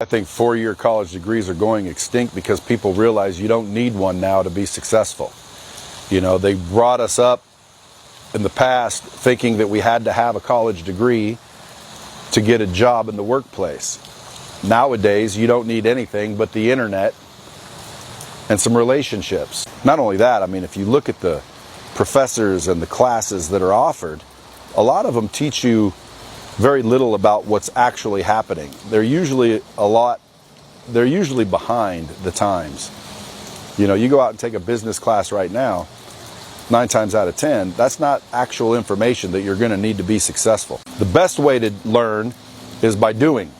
I think four-year college degrees are going extinct because people realize you don't need one now to be successful. You know, they brought us up in the past thinking that we had to have a college degree to get a job in the workplace. Nowadays, you don't need anything but the internet and some relationships. Not only that, I mean, if you look at the professors and the classes that are offered, a lot of them teach you very little about what's actually happening. They're usually behind the times. You know, you go out and take a business class right now, 9 times out of 10, that's not actual information that you're going to need to be successful. The best way to learn is by doing.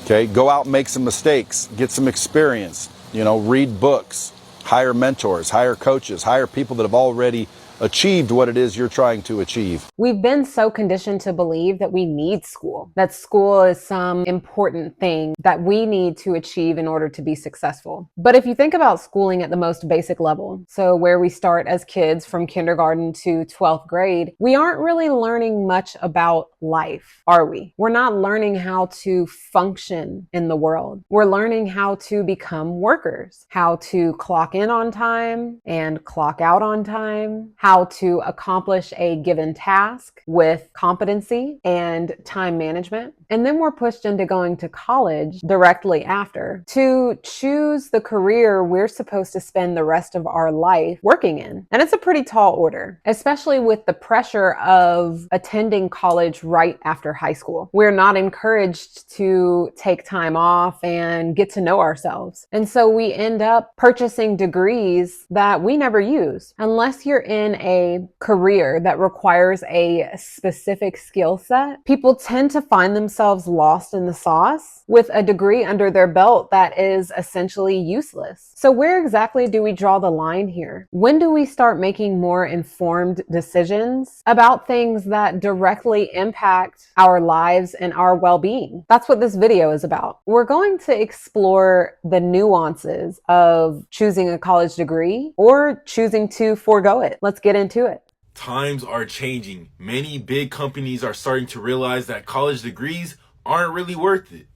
Okay, go out and make some mistakes, get some experience, you know, read books, hire mentors, hire coaches, hire people that have already achieved what it is you're trying to achieve. We've been so conditioned to believe that we need school, that school is some important thing that we need to achieve in order to be successful. But if you think about schooling at the most basic level, so where we start as kids from kindergarten to 12th grade, we aren't really learning much about life, are we? We're not learning how to function in the world. We're learning how to become workers, how to clock in on time and clock out on time, how to accomplish a given task with competency and time management. And then we're pushed into going to college directly after to choose the career we're supposed to spend the rest of our life working in. And it's a pretty tall order, especially with the pressure of attending college right after high school. We're not encouraged to take time off and get to know ourselves. And so we end up purchasing degrees that we never use unless you're in a career that requires a specific skill set. People tend to find themselves lost in the sauce with a degree under their belt that is essentially useless. So where exactly do we draw the line here? When do we start making more informed decisions about things that directly impact our lives and our well-being? That's what this video is about. We're going to explore the nuances of choosing a college degree or choosing to forego it. Let's get into it. Times are changing. Many big companies are starting to realize that college degrees aren't really worth it.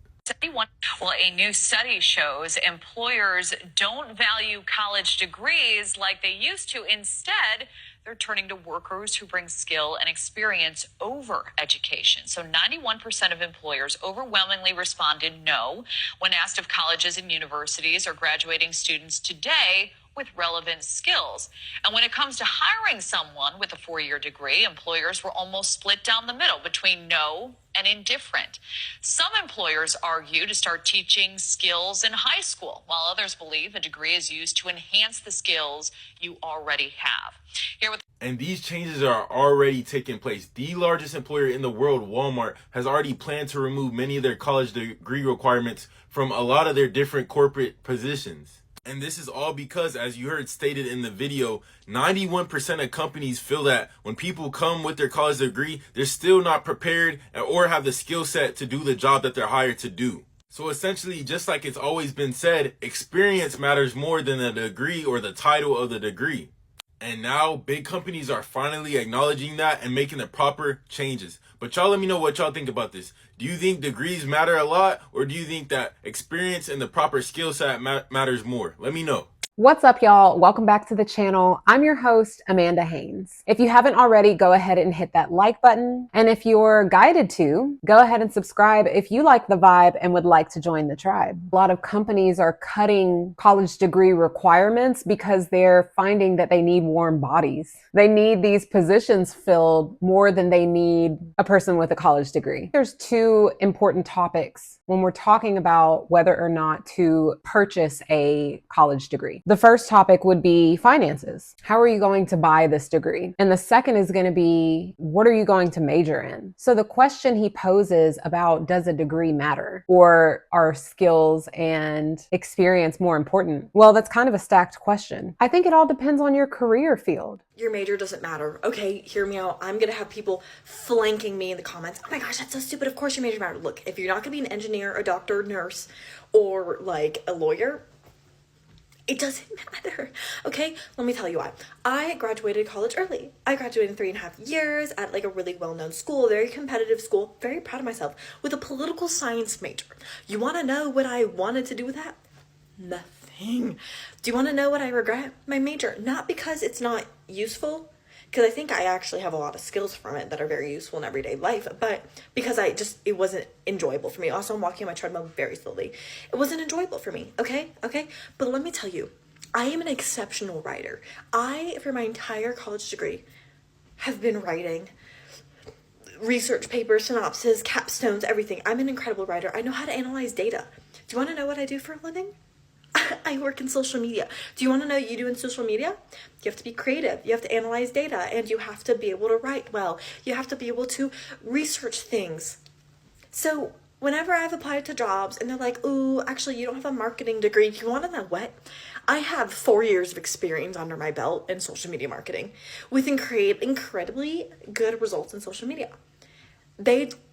Well, a new study shows employers don't value college degrees like they used to. Instead, they're turning to workers who bring skill and experience over education. So 91% of employers overwhelmingly responded no when asked if colleges and universities are graduating students today with relevant skills. And when it comes to hiring someone with a 4-year degree, employers were almost split down the middle between no and indifferent. Some employers argue to start teaching skills in high school, while others believe a degree is used to enhance the skills you already have. And these changes are already taking place. The largest employer in the world, Walmart, has already planned to remove many of their college degree requirements from a lot of their different corporate positions. And this is all because, as you heard stated in the video, 91% of companies feel that when people come with their college degree, they're still not prepared or have the skill set to do the job that they're hired to do. So essentially, just like it's always been said, experience matters more than the degree or the title of the degree. And now big companies are finally acknowledging that and making the proper changes. But y'all let me know what y'all think about this. Do you think degrees matter a lot, or do you think that experience and the proper skill set matters more? Let me know. What's up, y'all? Welcome back to the channel. I'm your host, Amanda Haynes. If you haven't already, go ahead and hit that like button. And if you're guided to, go ahead and subscribe if you like the vibe and would like to join the tribe. A lot of companies are cutting college degree requirements because they're finding that they need warm bodies. They need these positions filled more than they need a person with a college degree. There's two important topics when we're talking about whether or not to purchase a college degree. The first topic would be finances. How are you going to buy this degree? And the second is going to be, what are you going to major in? So the question he poses about, does a degree matter, or are skills and experience more important? Well, that's kind of a stacked question. I think it all depends on your career field. Your major doesn't matter. Okay, hear me out. I'm gonna have people flanking me in the comments. Oh my gosh, that's so stupid. Of course your major matters. Look, if you're not gonna be an engineer, a doctor, nurse, or like a lawyer, It doesn't matter. Okay, let me tell you why. I graduated college early. I graduated in 3.5 years at like a really well-known school, very competitive school, very proud of myself, with a political science major. You want to know what I wanted to do with that? Nothing. Do you want to know what I regret? My major. Not because it's not useful, because I think I actually have a lot of skills from it that are very useful in everyday life, but because it wasn't enjoyable for me. Also, I'm walking on my treadmill very slowly. It wasn't enjoyable for me, okay? But let me tell you, I am an exceptional writer. For my entire college degree, have been writing research papers, synopses, capstones, everything. I'm an incredible writer. I know how to analyze data. Do you want to know what I do for a living? I work in social media. Do you want to know what you do in social media? You have to be creative. You have to analyze data, and you have to be able to write well. You have to be able to research things. So whenever I've applied to jobs and they're like, ooh, actually, you don't have a marketing degree. Do you want to know what? I have 4 years of experience under my belt in social media marketing with incredibly good results in social media.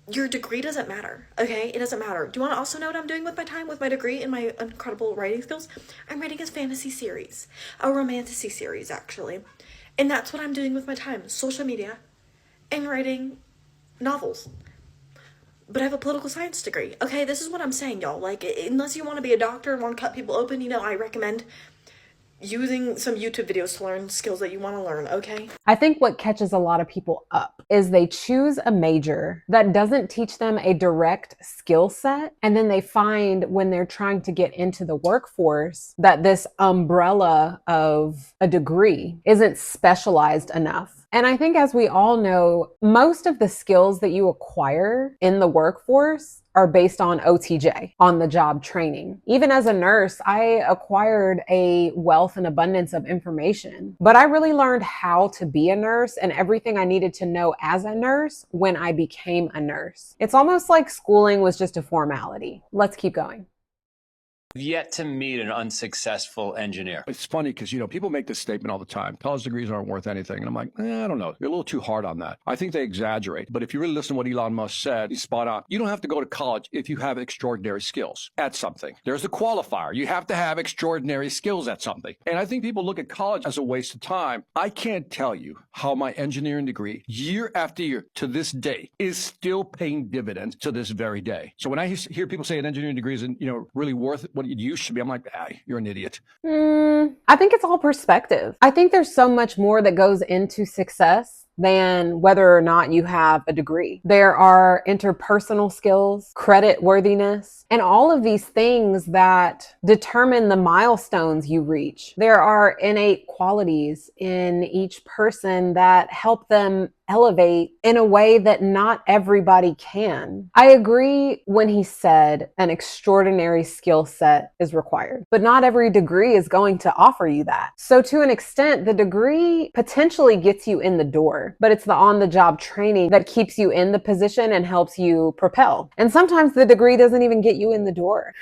Your degree doesn't matter, okay? It doesn't matter. Do you want to also know what I'm doing with my time, with my degree and my incredible writing skills? I'm writing a fantasy series, a romantasy series, actually. And that's what I'm doing with my time, social media and writing novels. But I have a political science degree, okay? This is what I'm saying, y'all. Like, unless you want to be a doctor and want to cut people open, I recommend using some YouTube videos to learn skills that you want to learn, okay? I think what catches a lot of people up is they choose a major that doesn't teach them a direct skill set. And then they find when they're trying to get into the workforce that this umbrella of a degree isn't specialized enough. And I think, as we all know, most of the skills that you acquire in the workforce are based on OTJ, on the job training. Even as a nurse, I acquired a wealth and abundance of information, but I really learned how to be a nurse and everything I needed to know as a nurse when I became a nurse. It's almost like schooling was just a formality. Let's keep going. Yet to meet an unsuccessful engineer. It's funny because, people make this statement all the time. College degrees aren't worth anything. And I'm like, I don't know. You're a little too hard on that. I think they exaggerate. But if you really listen to what Elon Musk said, he's spot on. You don't have to go to college if you have extraordinary skills at something. There's the qualifier. You have to have extraordinary skills at something. And I think people look at college as a waste of time. I can't tell you how my engineering degree, year after year, to this day, is still paying dividends to this very day. So when I hear people say an engineering degree isn't, really worth what it used to be, I'm like, you're an idiot. I think it's all perspective. I think there's so much more that goes into success than whether or not you have a degree. There are interpersonal skills, credit worthiness, and all of these things that determine the milestones you reach. There are innate qualities in each person that help them elevate in a way that not everybody can. I agree when he said an extraordinary skill set is required, but not every degree is going to offer you that. So to an extent, the degree potentially gets you in the door, but it's the on-the-job training that keeps you in the position and helps you propel. And sometimes the degree doesn't even get you in the door.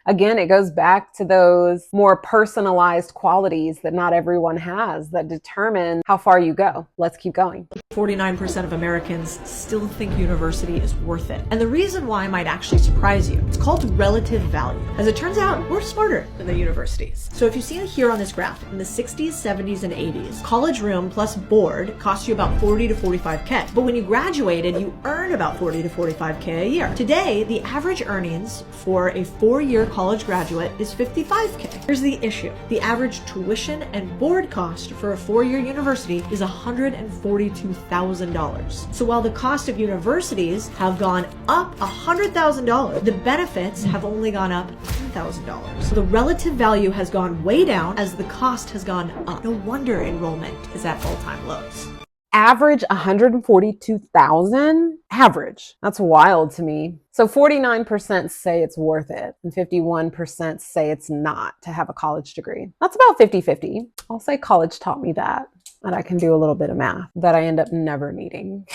Again, it goes back to those more personalized qualities that not everyone has that determine how far you go. Let's keep going. 49% of Americans still think university is worth it. And the reason why might actually surprise you. It's called relative value. As it turns out, we're smarter than the universities. So if you see it here on this graph, in the 60s, 70s, and 80s, college room plus board cost you about 40 to 45K. But when you graduated, you earn about 40 to 45K a year. Today, the average earnings for a 4-year college graduate is 55K. Here's the issue. The average tuition and board cost for a 4-year university is $142,000. So while the cost of universities have gone up $100,000, the benefits have only gone up $10,000. So the relative value has gone way down as the cost has gone up. No wonder enrollment is at all-time lows. Average 142,000? Average. That's wild to me. So 49% say it's worth it and 51% say it's not to have a college degree. That's about 50-50. I'll say college taught me that I can do a little bit of math that I end up never needing.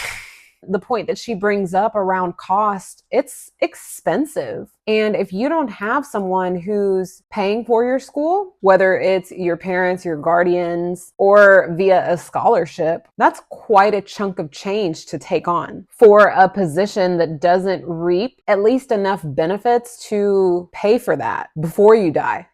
The point that she brings up around cost, it's expensive. And if you don't have someone who's paying for your school, whether it's your parents, your guardians, or via a scholarship, that's quite a chunk of change to take on for a position that doesn't reap at least enough benefits to pay for that before you die.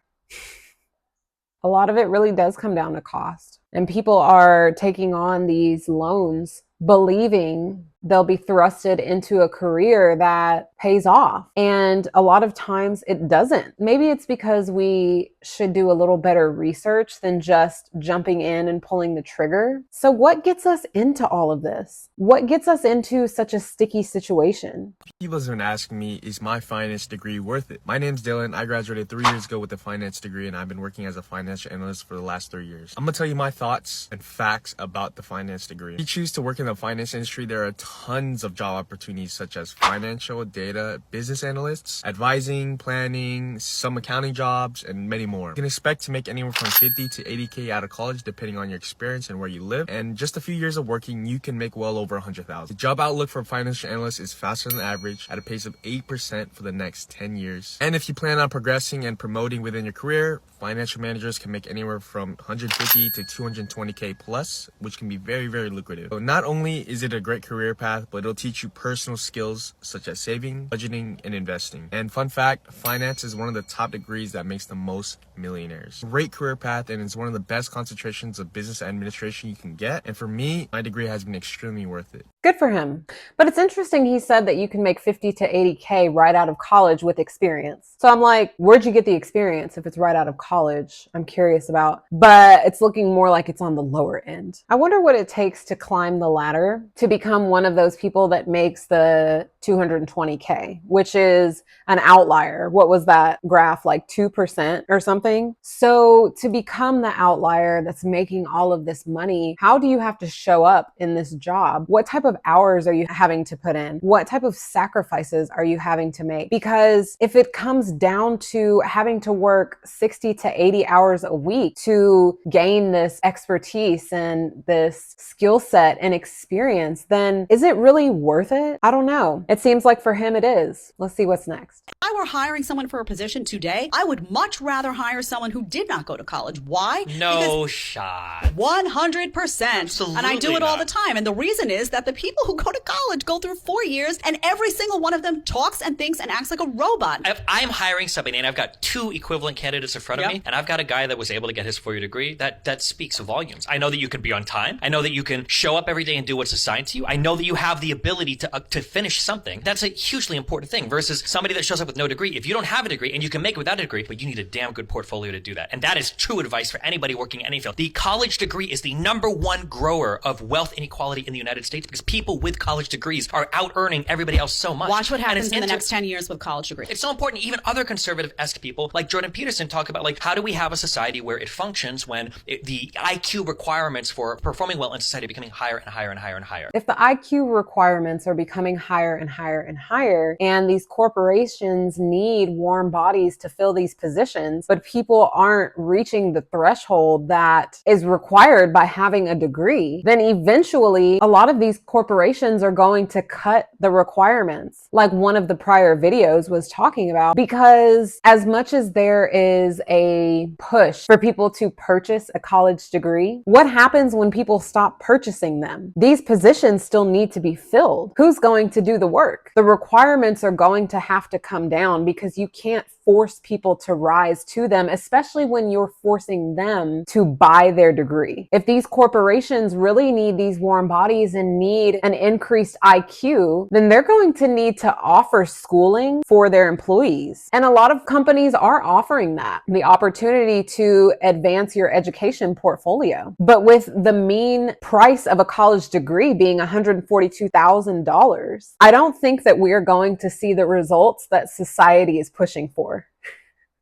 A lot of it really does come down to cost. And people are taking on these loans believing they'll be thrusted into a career that pays off. And a lot of times it doesn't. Maybe it's because we should do a little better research than just jumping in and pulling the trigger. So what gets us into all of this? What gets us into such a sticky situation? People have been asking me, is my finance degree worth it? My name's Dylan. I graduated 3 years ago with a finance degree, and I've been working as a financial analyst for the last 3 years. I'm gonna tell you my thoughts and facts about the finance degree. If you choose to work in the finance industry, there are tons of job opportunities such as financial, data, business analysts, advising, planning, some accounting jobs, and many more. You can expect to make anywhere from 50 to 80K out of college depending on your experience and where you live. And just a few years of working, you can make well over 100,000. The job outlook for financial analysts is faster than average at a pace of 8% for the next 10 years. And if you plan on progressing and promoting within your career, financial managers can make anywhere from 150 to 220K plus, which can be very, very lucrative. So not only is it a great career path, but it'll teach you personal skills such as saving, budgeting, and investing. And fun fact, finance is one of the top degrees that makes the most millionaires. Great career path, and it's one of the best concentrations of business administration you can get. And for me, my degree has been extremely worth it. Good for him. But it's interesting he said that you can make 50 to 80K right out of college with experience. So I'm like, where'd you get the experience if it's right out of college? I'm curious about, but it's looking more like it's on the lower end. I wonder what it takes to climb the ladder to become one of those people that makes the 220K, which is an outlier. What was that graph, like 2% or something? So to become the outlier that's making all of this money, how do you have to show up in this job? What type of hours are you having to put in? What type of sacrifices are you having to make? Because if it comes down to having to work 60 to 80 hours a week to gain this expertise and this skill set and experience, then is it really worth it? I don't know. It seems like for him it is. Let's see what's next. If I were hiring someone for a position today, I would much rather hire someone who did not go to college. Why? No shot. 100%. Absolutely And I do it all not. the time. And the reason is that the people who go to college go through 4 years and every single one of them talks and thinks and acts like a robot. If I'm hiring somebody and I've got two equivalent candidates in front of me, and I've got a guy that was able to get his 4-year degree, that speaks volumes. I know that you can be on time. I know that you can show up every day and do what's assigned to you. I know that you have the ability to finish something. That's a hugely important thing versus somebody that shows up with no degree. If you don't have a degree and you can make it without a degree, but you need a damn good portfolio to do that. And that is true advice for anybody working in any field. The college degree is the #1 grower of wealth inequality in the United States because people with college degrees are out earning everybody else so much. Watch what happens in the next 10 years with college degrees. It's so important. Even other conservative-esque people like Jordan Peterson talk about, like, how do we have a society where it functions when the IQ requirements for performing well in society are becoming higher and higher and higher and higher? If the IQ requirements are becoming higher and higher and higher, and these corporations need warm bodies to fill these positions, but people aren't reaching the threshold that is required by having a degree, then eventually a lot of these corporations are going to cut the requirements, like one of the prior videos was talking about, because as much as there is a push for people to purchase a college degree, what happens when people stop purchasing them? These positions still need to be filled. Who's going to do the work? The requirements are going to have to come down because you can't force people to rise to them, especially when you're forcing them to buy their degree. If these corporations really need these warm bodies and need an increased IQ, then they're going to need to offer schooling for their employees. And a lot of companies are offering that, the opportunity to advance your education portfolio. But with the mean price of a college degree being $142,000, I don't think that we're going to see the results that society is pushing for.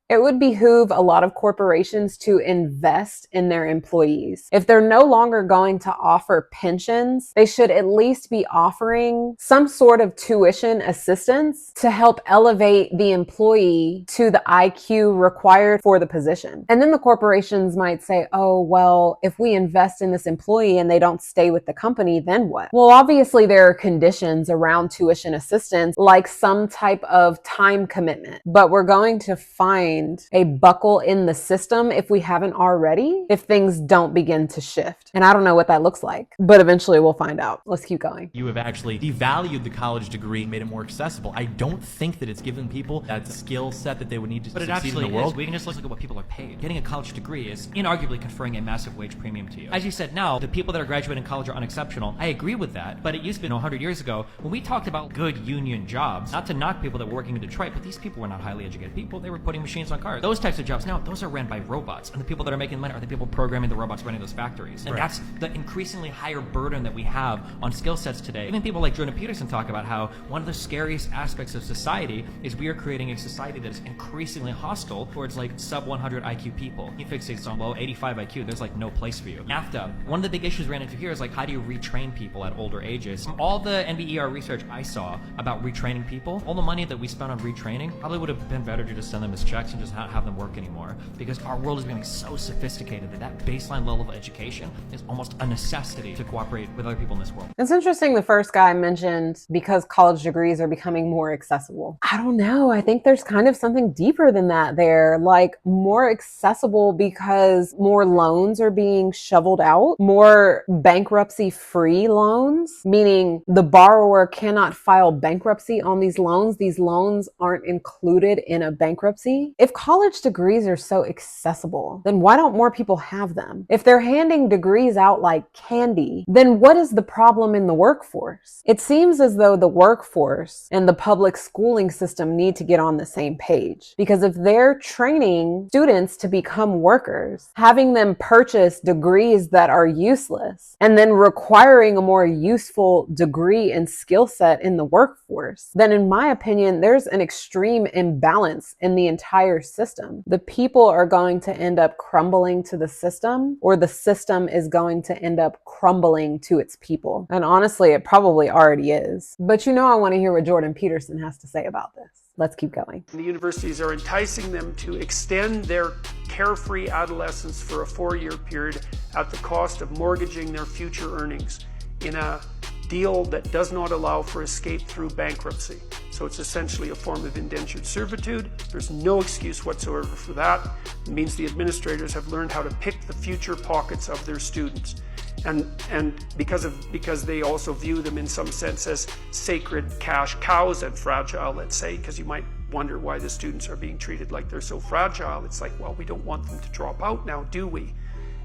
It would behoove a lot of corporations to invest in their employees. If they're no longer going to offer pensions, they should at least be offering some sort of tuition assistance to help elevate the employee to the IQ required for the position. And then the corporations might say, oh, well, if we invest in this employee and they don't stay with the company, then what? Well, obviously there are conditions around tuition assistance, like some type of time commitment, but we're going to find find a buckle in the system, if we haven't already, if things don't begin to shift. And I don't know what that looks like, but eventually we'll find out. Let's keep going. You have actually devalued the college degree, made it more accessible. I don't think that it's given people that skill set that they would need to succeed in the world. We can just look at what people are paid. Getting a college degree is inarguably conferring a massive wage premium to you. As you said, now the people that are graduating college are unexceptional. I agree with that, but it used to be 100 years ago when we talked about good union jobs, not to knock people that were working in Detroit, but these people were not highly educated people. They were putting machines on cars. Those types of jobs now, those are ran by robots, and the people that are making money are the people programming the robots running those factories. And that's the increasingly higher burden that we have on skill sets today. Even people like Jordan Peterson talk about how one of the scariest aspects of society is we are creating a society that is increasingly hostile towards like sub 100 IQ people. He fixates on low 85 IQ. There's like no place for you. NAFTA, one of the big issues we ran into here is like, how do you retrain people at older ages? From all the NBER research I saw about retraining people, all the money that we spent on retraining probably would have been better to just send them as checks and just not have them work anymore, because our world is becoming so sophisticated that baseline level of education is almost a necessity to cooperate with other people in this world. It's interesting the first guy mentioned because college degrees are becoming more accessible. I don't know. I think there's kind of something deeper than that there. Like more accessible because more loans are being shoveled out, more bankruptcy free loans, meaning the borrower cannot file bankruptcy on these loans. These loans aren't included in a bankruptcy. If college degrees are so accessible, then why don't more people have them? If they're handing degrees out like candy, then what is the problem in the workforce? It seems as though the workforce and the public schooling system need to get on the same page, because if they're training students to become workers, having them purchase degrees that are useless, and then requiring a more useful degree and skill set in the workforce, then in my opinion, there's an extreme imbalance in the entire system. The people are going to end up crumbling to the system, or the system is going to end up crumbling to its people. And honestly, it probably already is. But I want to hear what Jordan Peterson has to say about this. Let's keep going. The universities are enticing them to extend their carefree adolescence for a 4-year period at the cost of mortgaging their future earnings in a deal that does not allow for escape through bankruptcy. So it's essentially a form of indentured servitude. There's no excuse whatsoever for that. It means the administrators have learned how to pick the future pockets of their students. And because they also view them in some sense as sacred cash cows and fragile, let's say, because you might wonder why the students are being treated like they're so fragile. It's like, well, we don't want them to drop out now, do we?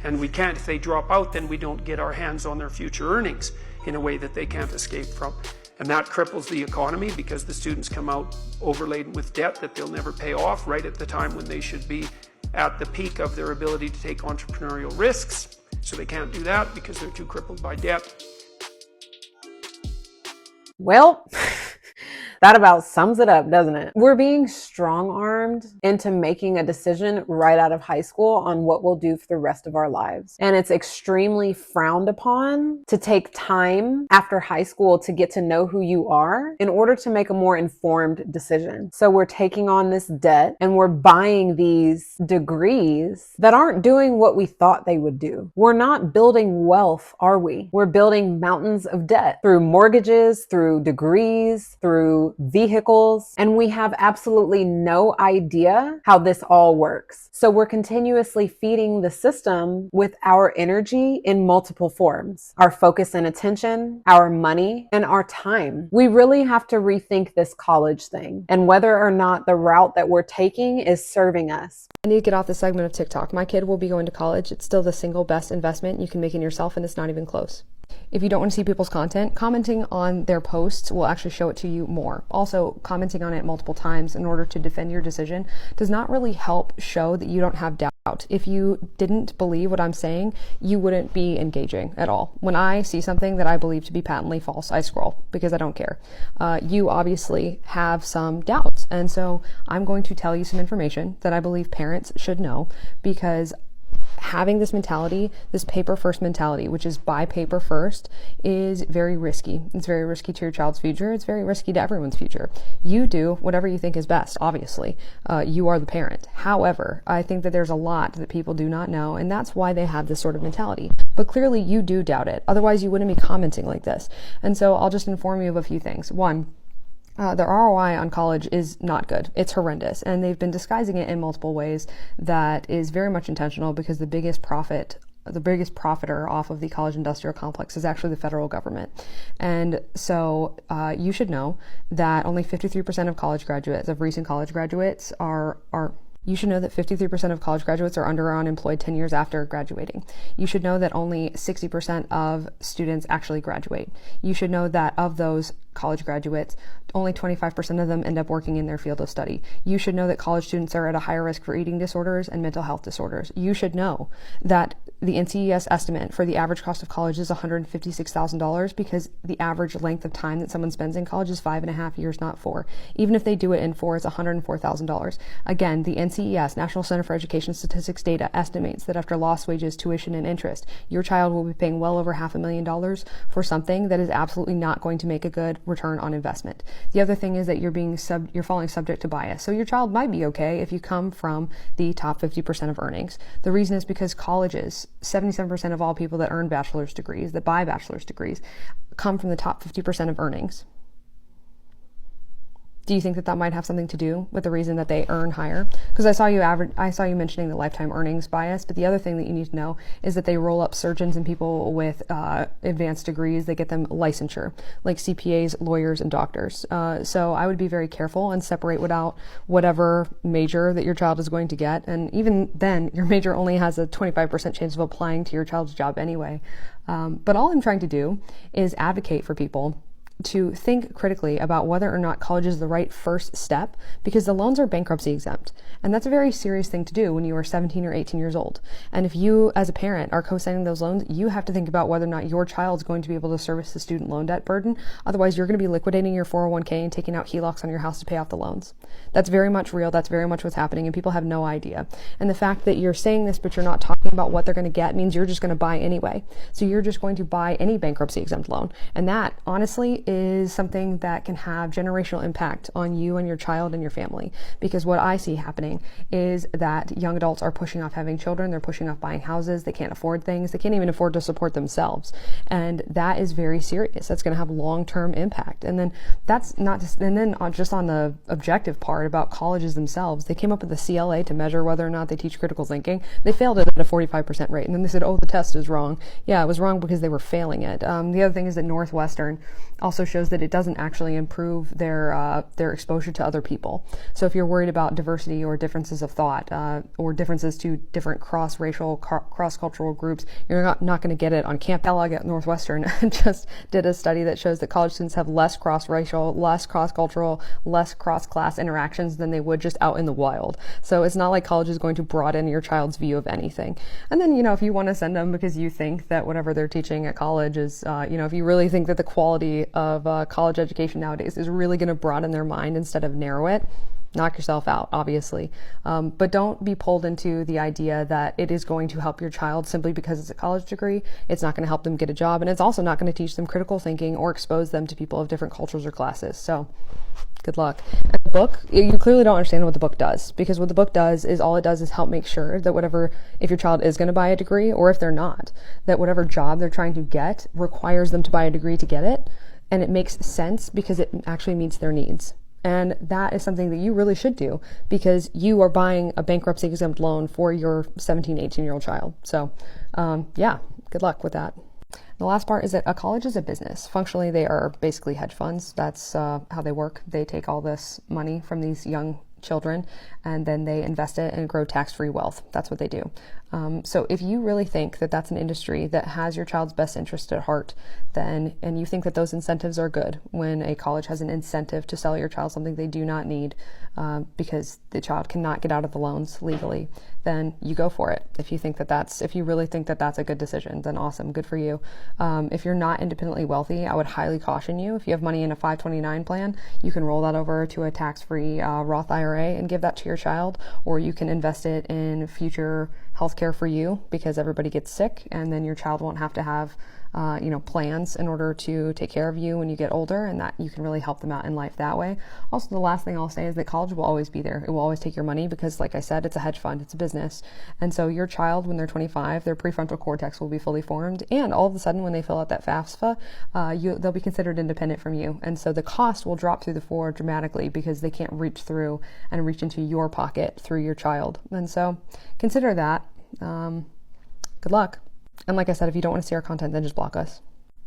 And we can't. If they drop out, then we don't get our hands on their future earnings in a way that they can't escape from. And that cripples the economy, because the students come out overladen with debt that they'll never pay off right at the time when they should be at the peak of their ability to take entrepreneurial risks. So they can't do that because they're too crippled by debt. Well, that about sums it up, doesn't it? We're being strong-armed into making a decision right out of high school on what we'll do for the rest of our lives. And it's extremely frowned upon to take time after high school to get to know who you are in order to make a more informed decision. So we're taking on this debt and we're buying these degrees that aren't doing what we thought they would do. We're not building wealth, are we? We're building mountains of debt through mortgages, through degrees, through vehicles, and we have absolutely no idea how this all works. So we're continuously feeding the system with our energy in multiple forms: our focus and attention, our money, and our time. We really have to rethink this college thing and whether or not the route that we're taking is serving us. I need to get off the segment of TikTok. My kid will be going to college. It's still the single best investment you can make in yourself, and it's not even close. If you don't want to see people's content, commenting on their posts will actually show it to you more. Also, commenting on it multiple times in order to defend your decision does not really help show that you don't have doubt. If you didn't believe what I'm saying, you wouldn't be engaging at all. When I see something that I believe to be patently false, I scroll because I don't care. You obviously have some doubts. And so I'm going to tell you some information that I believe parents should know, because having this mentality, this paper first mentality, which is buy paper first, is very risky. It's very risky to your child's future. It's very risky to everyone's future. You do whatever you think is best, obviously. You are the parent. However, I think that there's a lot that people do not know, and that's why they have this sort of mentality. But clearly you do doubt it. Otherwise you wouldn't be commenting like this. And so I'll just inform you of a few things. One, the ROI on college is not good. It's horrendous. And they've been disguising it in multiple ways that is very much intentional, because the biggest profiter off of the college industrial complex is actually the federal government. And so you should know that only 53% of recent college graduates you should know that 53% of college graduates are under or unemployed 10 years after graduating. You should know that only 60% of students actually graduate. You should know that of those college graduates, only 25% of them end up working in their field of study. You should know that college students are at a higher risk for eating disorders and mental health disorders. You should know that the NCES estimate for the average cost of college is $156,000, because the average length of time that someone spends in college is 5.5 years, not 4. Even if they do it in 4, it's $104,000. Again, the NCES, National Center for Education Statistics data, estimates that after lost wages, tuition, and interest, your child will be paying well over $500,000 for something that is absolutely not going to make a good return on investment. The other thing is that you're falling subject to bias. So your child might be okay if you come from the top 50% of earnings. The reason is because colleges, 77% of all people that earn bachelor's degrees, that buy bachelor's degrees, come from the top 50% of earnings. Do you think that might have something to do with the reason that they earn higher? Because I saw you mentioning the lifetime earnings bias, but the other thing that you need to know is that they roll up surgeons and people with advanced degrees. They get them licensure, like CPAs, lawyers, and doctors. So I would be very careful and separate out whatever major that your child is going to get. And even then, your major only has a 25% chance of applying to your child's job anyway. But all I'm trying to do is advocate for people to think critically about whether or not college is the right first step, because the loans are bankruptcy exempt. And that's a very serious thing to do when you are 17 or 18 years old. And if you, as a parent, are co-signing those loans, you have to think about whether or not your child's going to be able to service the student loan debt burden. Otherwise, you're going to be liquidating your 401k and taking out HELOCs on your house to pay off the loans. That's very much real. That's very much what's happening, and people have no idea. And the fact that you're saying this, but you're not talking about what they're going to get, means you're just going to buy anyway. So you're just going to buy any bankruptcy exempt loan. And that, honestly, is something that can have generational impact on you and your child and your family. Because what I see happening is that young adults are pushing off having children. They're pushing off buying houses. They can't afford things. They can't even afford to support themselves. And that is very serious. That's going to have long-term impact. And then that's not just, and then just on the objective part about colleges themselves, they came up with the CLA to measure whether or not they teach critical thinking. They failed it at a 45% rate. And then they said, oh, the test is wrong. Yeah, it was wrong because they were failing it. The other thing is that Northwestern also shows that it doesn't actually improve their exposure to other people. So if you're worried about diversity or differences of thought or differences to different cross-racial, cross-cultural groups, you're not going to get it on campus. Kellogg at Northwestern just did a study that shows that college students have less cross-racial, less cross-cultural, less cross-class interactions than they would just out in the wild. So it's not like college is going to broaden your child's view of anything. And then, if you want to send them because you think that whatever they're teaching at college is, if you really think that the quality of college education nowadays is really going to broaden their mind instead of narrow it, knock yourself out, obviously. But don't be pulled into the idea that it is going to help your child simply because it's a college degree. It's not going to help them get a job, and it's also not going to teach them critical thinking or expose them to people of different cultures or classes. So good luck. And the book, you clearly don't understand what the book does, because what the book does is help make sure that if your child is going to buy a degree, or if they're not, that whatever job they're trying to get requires them to buy a degree to get it. And it makes sense because it actually meets their needs. And that is something that you really should do, because you are buying a bankruptcy exempt loan for your 17, 18-year-old child. So, good luck with that. The last part is that a college is a business. Functionally, they are basically hedge funds. That's how they work. They take all this money from these young children and then they invest it and grow tax-free wealth. That's what they do. So if you really think that that's an industry that has your child's best interest at heart, and you think that those incentives are good, when a college has an incentive to sell your child something they do not need because the child cannot get out of the loans legally, then you go for it. If you really think that that's a good decision, then awesome, good for you. If you're not independently wealthy, I would highly caution you. If you have money in a 529 plan, you can roll that over to a tax-free Roth IRA and give that to your child, or you can invest it in future healthcare for you, because everybody gets sick, and then your child won't have to have plans in order to take care of you when you get older, and that you can really help them out in life that way. Also, the last thing I'll say is that college will always be there. It will always take your money because, like I said, it's a hedge fund, it's a business. And so your child, when they're 25, their prefrontal cortex will be fully formed, and all of a sudden when they fill out that FAFSA, they'll be considered independent from you. And so the cost will drop through the floor dramatically because they can't reach through and reach into your pocket through your child. And so consider that. Good luck. And like I said, if you don't want to see our content, then just block us.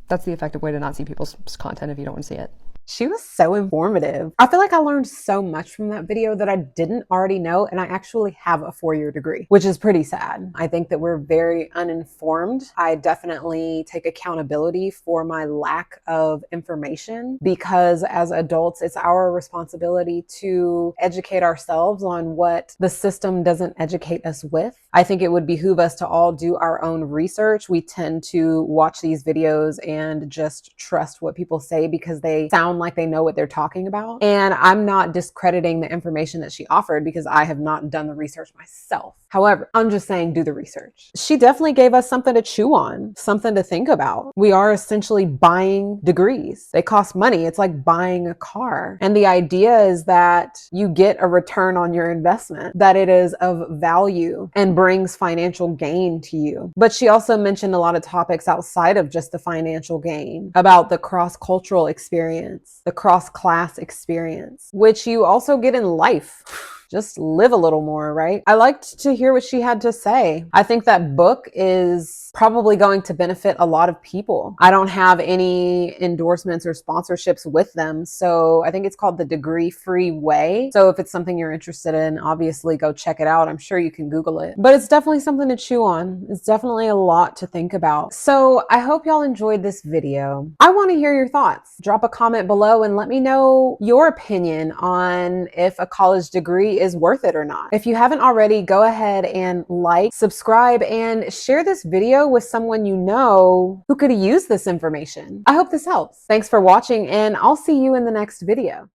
That's the effective way to not see people's content if you don't want to see it. She was so informative. I feel like I learned so much from that video that I didn't already know, and I actually have a 4-year degree, which is pretty sad. I think that we're very uninformed. I definitely take accountability for my lack of information because as adults, it's our responsibility to educate ourselves on what the system doesn't educate us with. I think it would behoove us to all do our own research. We tend to watch these videos and just trust what people say because they sound like they know what they're talking about. And I'm not discrediting the information that she offered because I have not done the research myself. However, I'm just saying do the research. She definitely gave us something to chew on, something to think about. We are essentially buying degrees. They cost money. It's like buying a car. And the idea is that you get a return on your investment, that it is of value and brings financial gain to you. But she also mentioned a lot of topics outside of just the financial gain about the cross-cultural experience, the cross-class experience, which you also get in life. Just live a little more, right? I liked to hear what she had to say. I think that book is probably going to benefit a lot of people. I don't have any endorsements or sponsorships with them, so I think it's called The Degree Free Way. So if it's something you're interested in, obviously go check it out. I'm sure you can Google it, but it's definitely something to chew on. It's definitely a lot to think about. So I hope y'all enjoyed this video. I want to hear your thoughts. Drop a comment below and let me know your opinion on if a college degree is worth it or not. If you haven't already, go ahead and like, subscribe, and share this video with someone you know who could use this information. I hope this helps. Thanks for watching, and I'll see you in the next video.